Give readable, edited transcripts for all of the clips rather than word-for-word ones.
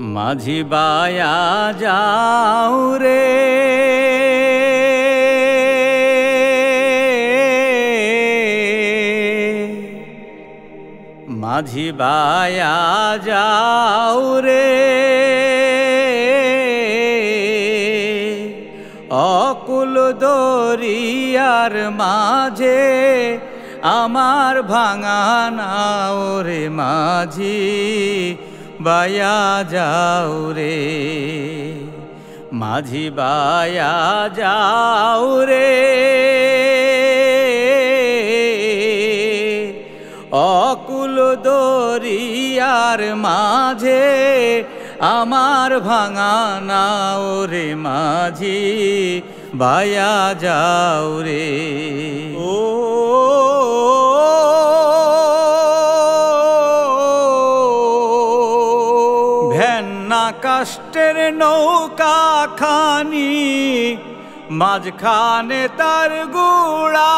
माझी बाया जाऊ रे माझी बाया जाऊ रे अकुल दरियार माझे आमार भाঙা নাও রে माझी बाया जाऊ रे माझी बाया जाऊ रे अकुल दरियार माझे आमार भाঙা নাও রে माझी बाया जाऊ रे ओ কাষ্টের নৌকা খানি মাঝখানে তার গুড়া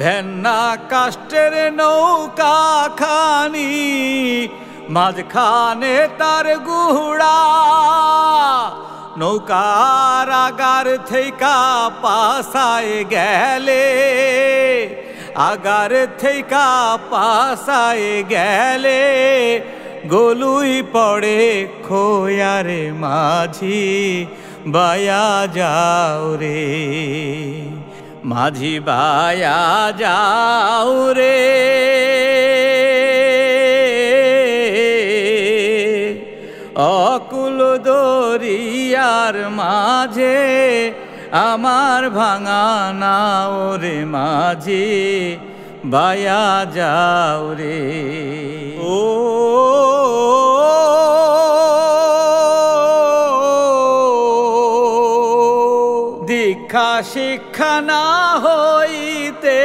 ভেন্না কাষ্টের নৌকা খানি মাঝখানে তার গুড়া নৌকার আগার থেইকা পাশায় গেলে आगार थेका पासाय गेले गलुई पड़े खोया रे माझी बाया जाऊ रे माझी बाया जाऊ रे अकुल दरियार माझे आमार भाঙা নাও রে माझी बाया जाऊ रे ओ दीक्षा शिक्षा ना होइते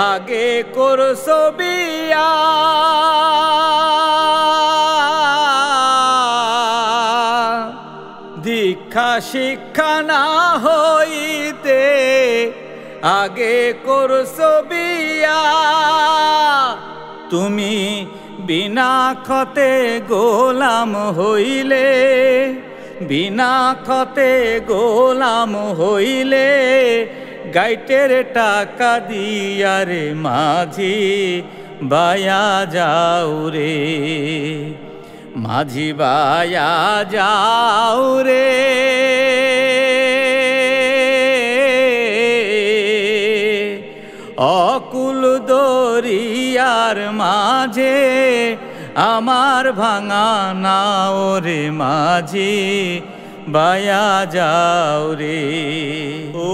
आगे करছো बिया दीक्षा शिक्षा ना होइते आगे करছো बिया तुमी बिना खते गोलाम हইলে बिना खते गोलाम हইলে गाइटेर टाका दिया रे माझी बाया जाऊ रे माझी बाया जाऊ रे अकुल दरियार माझे आमार भाঙা নাও রে माझी बाया जाऊ रे ओ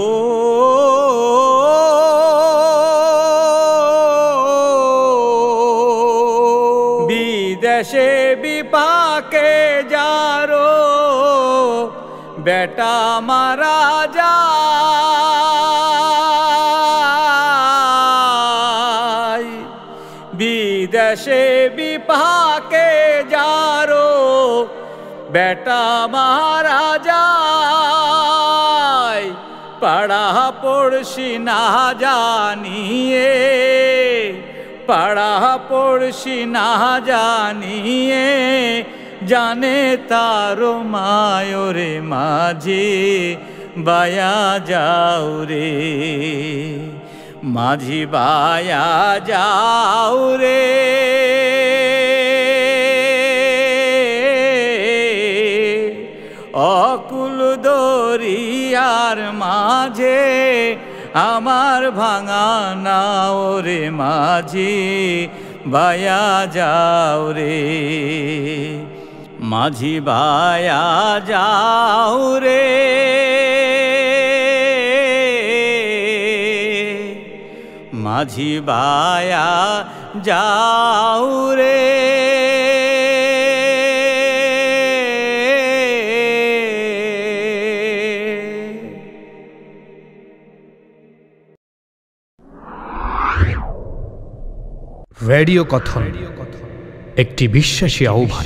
विदेशे विपाके जारो बेटा मारा जाय विदेशे विपाके जारो बेटा मारा जाय पढ़ा पड़शी ना जानिए पढ़ा पड़शी ना जानिए जाने तारो मायो रे माझी बाया जाऊ रे माझी बाया जाऊ रे अकुल दरियार माझे आमार भाঙা নাও রে माझी बाया जाऊ रे माझी बाया जाऊ रे माझी बाया जाऊ रे रेडियो कथन एक বিশ্বাসী আহ্বান।